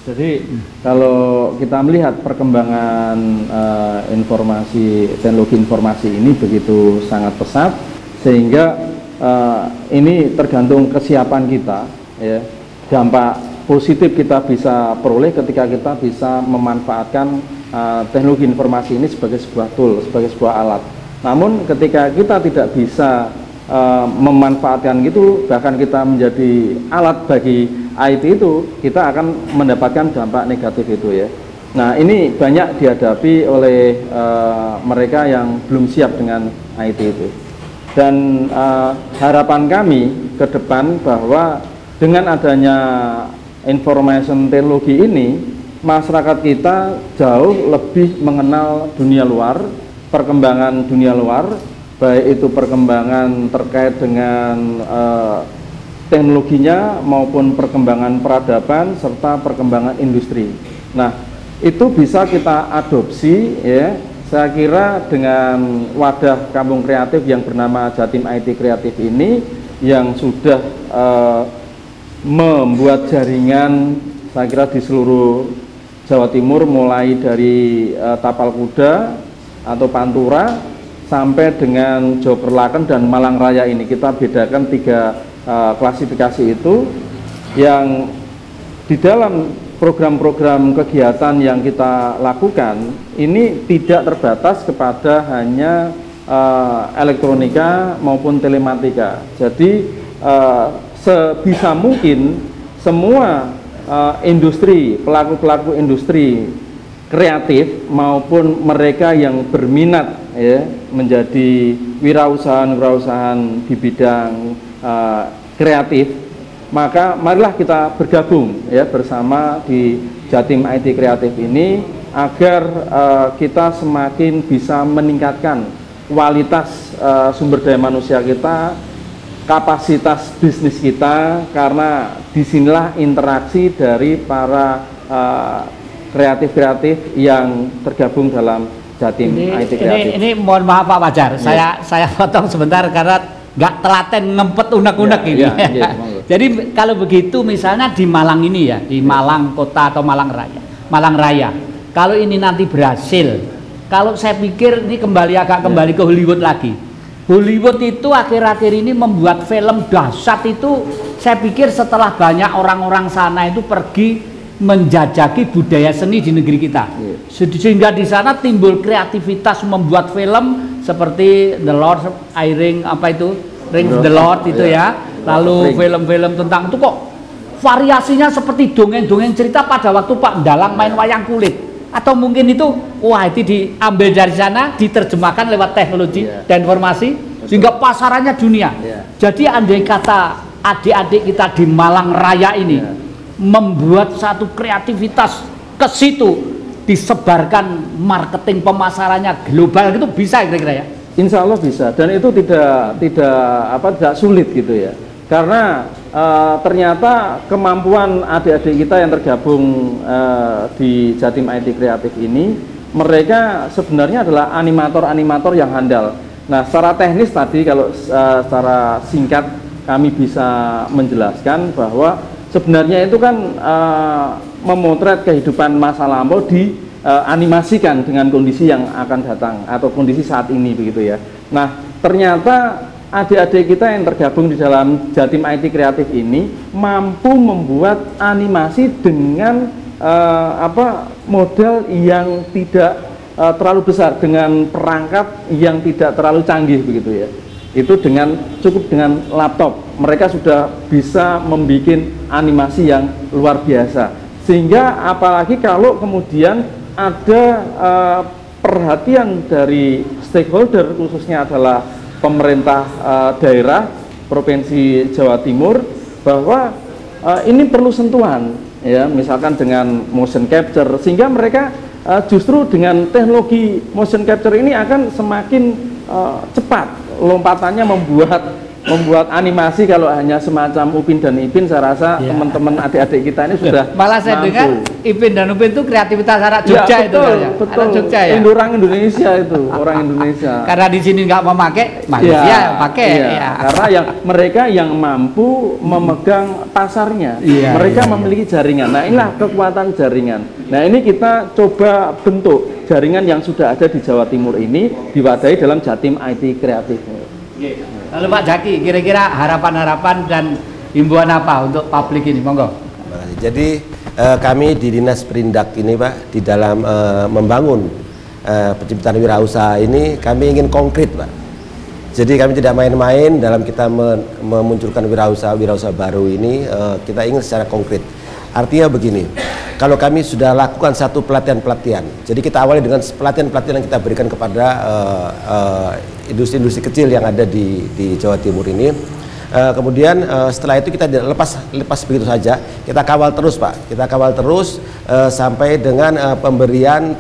Jadi kalau kita melihat perkembangan teknologi informasi ini begitu sangat pesat, sehingga ini tergantung kesiapan kita, ya. Dampak positif kita bisa peroleh ketika kita bisa memanfaatkan teknologi informasi ini sebagai sebuah tool, sebagai sebuah alat. Namun ketika kita tidak bisa memanfaatkan gitu, bahkan kita menjadi alat bagi IT itu, kita akan mendapatkan dampak negatif itu, ya. Nah, ini banyak dihadapi oleh mereka yang belum siap dengan IT itu. Dan harapan kami ke depan bahwa dengan adanya information teknologi ini, masyarakat kita jauh lebih mengenal dunia luar, perkembangan dunia luar, baik itu perkembangan terkait dengan teknologinya maupun perkembangan peradaban serta perkembangan industri. Nah, itu bisa kita adopsi, ya. Saya kira dengan wadah kampung kreatif yang bernama Jatim IT Kreatif ini yang sudah membuat jaringan, saya kira di seluruh Jawa Timur, mulai dari Tapal Kuda atau Pantura sampai dengan Jawa Perlaken dan Malang Raya ini. Kita bedakan 3 klasifikasi itu, yang di dalam program-program kegiatan yang kita lakukan ini tidak terbatas kepada hanya elektronika maupun telematika. Jadi sebisa mungkin semua industri, pelaku-pelaku industri kreatif maupun mereka yang berminat, ya, menjadi wirausahaan di bidang kreatif, maka marilah kita bergabung, ya, bersama di Jatim IT Kreatif ini agar kita semakin bisa meningkatkan kualitas sumber daya manusia kita, kapasitas bisnis kita, karena disinilah interaksi dari para kreatif-kreatif yang tergabung dalam Jatim IT Kreatif. Ini mohon maaf Pak Fajar, saya potong sebentar karena nggak telaten ngempet unek-unek ini. Jadi kalau begitu misalnya di Malang ini, ya, di Malang Kota atau Malang Raya, kalau ini nanti berhasil, kalau saya pikir ini kembali ke Hollywood lagi. Hollywood itu akhir-akhir ini membuat film dahsyat itu. Saya pikir setelah banyak orang-orang sana itu pergi menjajaki budaya seni di negeri kita, sehingga di sana timbul kreativitas membuat film seperti The Lord Ring the Lord itu, ya. Lalu film-film tentang itu kok variasinya seperti dongeng-dongeng cerita pada waktu Pak Dalang main wayang kulit, atau mungkin itu itu diambil dari sana diterjemahkan lewat teknologi dan informasi sehingga pasarannya dunia. Jadi andai kata adik-adik kita di Malang Raya ini membuat satu kreativitas ke situ, disebarkan marketing pemasarannya global gitu, bisa kira-kira ya? Insya Allah bisa, dan itu tidak sulit gitu ya, karena ternyata kemampuan adik-adik kita yang tergabung di Jatim IT Kreatif ini, mereka sebenarnya adalah animator-animator yang handal. Nah, secara teknis tadi kalau secara singkat kami bisa menjelaskan bahwa sebenarnya itu kan memotret kehidupan masa lampau animasikan dengan kondisi yang akan datang atau kondisi saat ini begitu ya. Nah, ternyata adik-adik kita yang tergabung di dalam Jatim IT Kreatif ini mampu membuat animasi dengan modal yang tidak terlalu besar, dengan perangkat yang tidak terlalu canggih begitu ya. Itu cukup dengan laptop mereka sudah bisa membuat animasi yang luar biasa, sehingga apalagi kalau kemudian ada perhatian dari stakeholder, khususnya adalah pemerintah daerah Provinsi Jawa Timur, bahwa ini perlu sentuhan ya, misalkan dengan motion capture, sehingga mereka justru dengan teknologi motion capture ini akan semakin cepat lompatannya membuat animasi. Kalau hanya semacam Upin dan Ipin, saya rasa teman-teman adik-adik kita ini sudah malah saya dengar Ipin dan Upin itu kreativitas anak Jogja, itu betul. Jogja ya, orang Indonesia itu orang Indonesia. Karena di sini nggak memakai, Malaysia pakai. Karena mereka yang mampu memegang pasarnya, mereka memiliki jaringan. Nah, inilah kekuatan jaringan. Nah, ini kita coba bentuk jaringan yang sudah ada di Jawa Timur ini diwadahi dalam Jatim IT Kreatif. Lalu Pak Jaki, kira-kira harapan-harapan dan himbauan apa untuk publik ini, monggo. Jadi kami di Dinas Perindak ini Pak, di dalam membangun penciptaan wirausaha ini, kami ingin konkret Pak. Jadi kami tidak main-main dalam kita memunculkan wirausaha baru ini, kita ingin secara konkret. Artinya begini, kalau kami sudah lakukan satu pelatihan-pelatihan, jadi kita awali dengan pelatihan-pelatihan yang kita berikan kepada industri-industri kecil yang ada di Jawa Timur ini. Kemudian setelah itu kita tidak lepas begitu saja, kita kawal terus Pak, kita kawal terus sampai dengan pemberian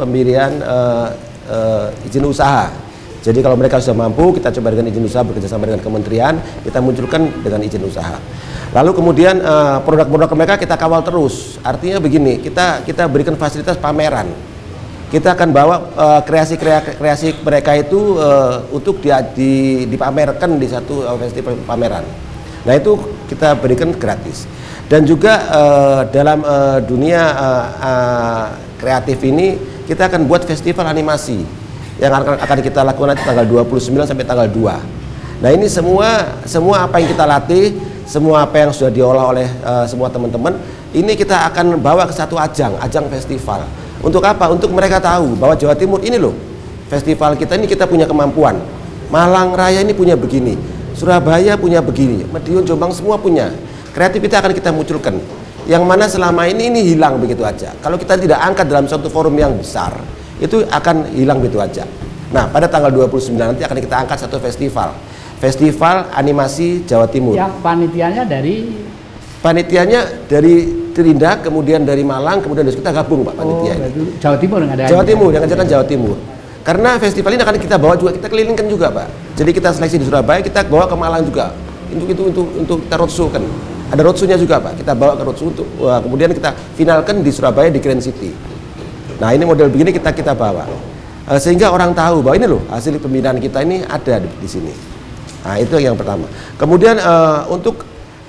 izin usaha. Jadi kalau mereka sudah mampu, kita coba dengan izin usaha, bekerjasama dengan kementerian, kita munculkan dengan izin usaha. Lalu kemudian produk-produk mereka kita kawal terus. Artinya begini, kita berikan fasilitas pameran. Kita akan bawa kreasi mereka itu untuk dipamerkan di satu festival pameran. Nah, itu kita berikan gratis. Dan juga dalam dunia kreatif ini, kita akan buat festival animasi yang akan kita lakukan nanti tanggal 29 sampai tanggal 2. Nah, ini semua apa yang kita latih, semua apa yang sudah diolah oleh semua teman-teman, ini kita akan bawa ke satu ajang festival. Untuk apa? Untuk mereka tahu bahwa Jawa Timur ini loh, festival kita ini kita punya kemampuan. Malang Raya ini punya begini, Surabaya punya begini, Madiun, Jombang semua punya. Kreativitas akan kita munculkan. Yang mana selama ini hilang begitu aja. Kalau kita tidak angkat dalam suatu forum yang besar, itu akan hilang begitu aja. Nah, pada tanggal 29 nanti akan kita angkat satu festival animasi Jawa Timur. Yang panitianya dari Terindak, kemudian dari Malang, kemudian dari kita gabung Pak panitia ini. Jawa Timur yang ada. Jawa Timur yang ngajarkan Jawa Timur. Karena festival ini akan kita bawa juga, kita kelilingkan juga Pak. Jadi kita seleksi di Surabaya, kita bawa ke Malang juga. Untuk kita roadshow kan. Ada roadshow-nya juga Pak. Kita bawa ke roadshow kemudian kita finalkan di Surabaya di Grand City. Nah, ini model begini kita bawa. Sehingga orang tahu bahwa ini loh hasil pembinaan kita ini ada di sini. Nah, itu yang pertama. Kemudian untuk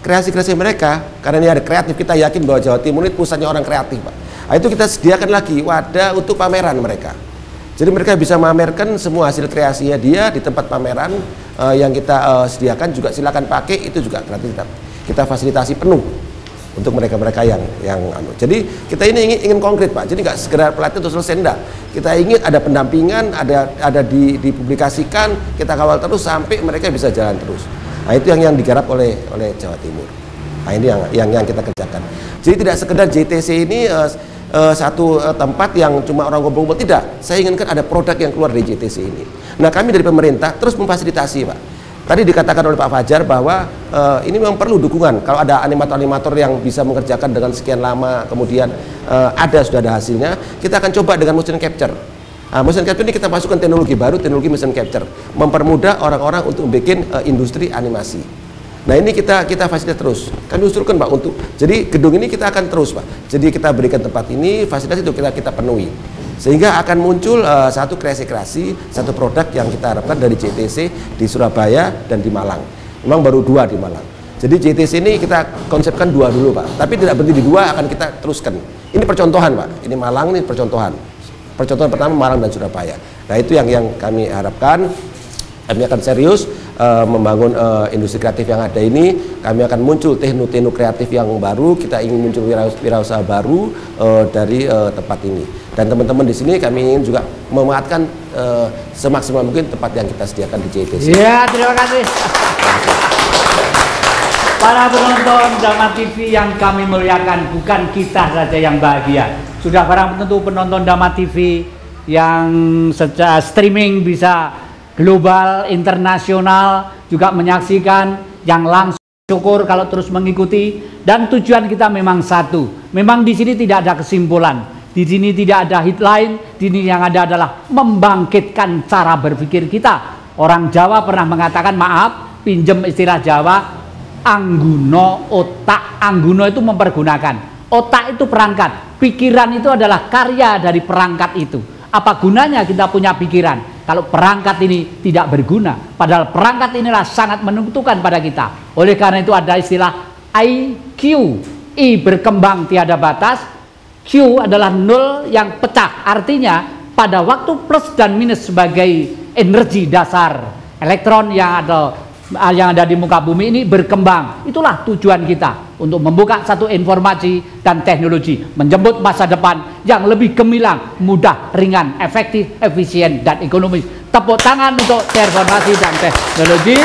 kreasi-kreasi mereka, karena ini ada kreatif, kita yakin bahwa Jawa Timur ini pusatnya orang kreatif Pak. Nah, itu kita sediakan lagi wadah untuk pameran mereka. Jadi mereka bisa memamerkan semua hasil kreasinya dia di tempat pameran yang kita sediakan, juga silakan pakai, itu juga gratis kita fasilitasi penuh untuk mereka-mereka yang Jadi kita ini ingin konkret Pak. Jadi nggak segera pelatihan terus selesai, enggak. Kita ingin ada pendampingan, ada dipublikasikan, kita kawal terus sampai mereka bisa jalan terus. Nah, itu yang digarap oleh Jawa Timur. Nah, ini yang kita kerjakan. Jadi tidak sekedar JTC ini satu tempat yang cuma orang ngumpul-ngumpul, tidak. Saya inginkan ada produk yang keluar dari JTC ini. Nah, kami dari pemerintah terus memfasilitasi Pak. Tadi dikatakan oleh Pak Fajar bahwa ini memang perlu dukungan. Kalau ada animator-animator yang bisa mengerjakan dengan sekian lama, kemudian sudah ada hasilnya, kita akan coba dengan motion capture. Motion capture ini kita masukkan teknologi baru, teknologi motion capture, mempermudah orang-orang untuk bikin industri animasi. Nah ini kita fasilitas terus. Kami usulkan Pak untuk, jadi gedung ini kita akan terus Pak. Jadi kita berikan tempat ini, fasilitas itu kita penuhi. Sehingga akan muncul satu kreasi-kreasi, satu produk yang kita harapkan dari JTC di Surabaya dan di Malang. Memang baru 2 di Malang. Jadi JTC ini kita konsepkan 2 dulu Pak. Tapi tidak berhenti di 2, akan kita teruskan. Ini percontohan Pak. Ini Malang, ini percontohan. Percontohan pertama Malang dan Surabaya. Nah itu yang kami harapkan. Kami akan serius membangun industri kreatif yang ada ini. Kami akan muncul tekno-tekno kreatif yang baru. Kita ingin muncul wirausaha baru dari tempat ini. Dan teman-teman di sini kami ingin juga memanfaatkan semaksimal mungkin tempat yang kita sediakan di JTC. Ya, terima kasih. Para penonton Dama TV yang kami muliakan, bukan kita saja yang bahagia. Sudah barang tentu penonton Dama TV yang secara streaming bisa global, internasional, juga menyaksikan, yang langsung syukur kalau terus mengikuti. Dan tujuan kita memang satu. Memang di sini tidak ada kesimpulan, di sini tidak ada headline, di sini yang ada adalah membangkitkan cara berpikir kita. Orang Jawa pernah mengatakan, maaf, pinjem istilah Jawa, angguno otak. Angguno itu mempergunakan, otak itu perangkat, pikiran itu adalah karya dari perangkat itu. Apa gunanya kita punya pikiran kalau perangkat ini tidak berguna? Padahal perangkat inilah sangat menentukan pada kita. Oleh karena itu ada istilah IQ. I berkembang tiada batas, Q adalah nol yang pecah. Artinya pada waktu plus dan minus sebagai energi dasar elektron yang ada di muka bumi ini berkembang. Itulah tujuan kita, untuk membuka satu informasi dan teknologi, menjemput masa depan yang lebih gemilang, mudah, ringan, efektif, efisien, dan ekonomis. Tepuk tangan untuk informasi dan teknologi.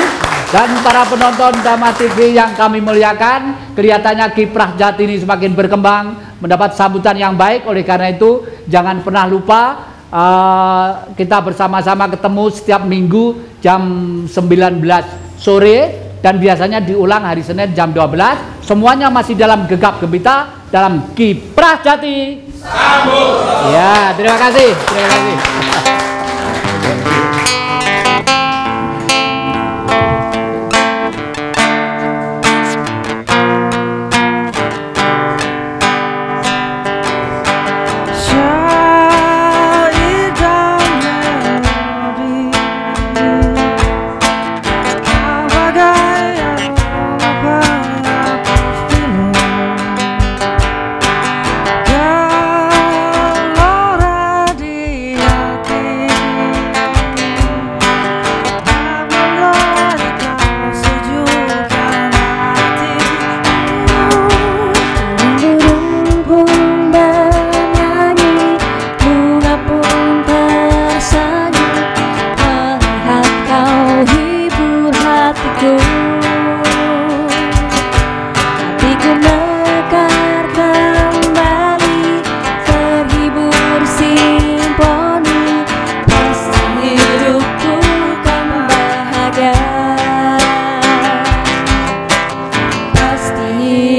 Dan para penonton Dama TV yang kami muliakan, kelihatannya kiprah Jatini semakin berkembang, mendapat sambutan yang baik. Oleh karena itu jangan pernah lupa, kita bersama-sama ketemu setiap minggu jam 19 sore, dan biasanya diulang hari Senin jam 12. Semuanya masih dalam gegap gempita dalam Kiprah Jati. Sambut. Ya, terima kasih. Terima kasih.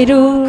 Biru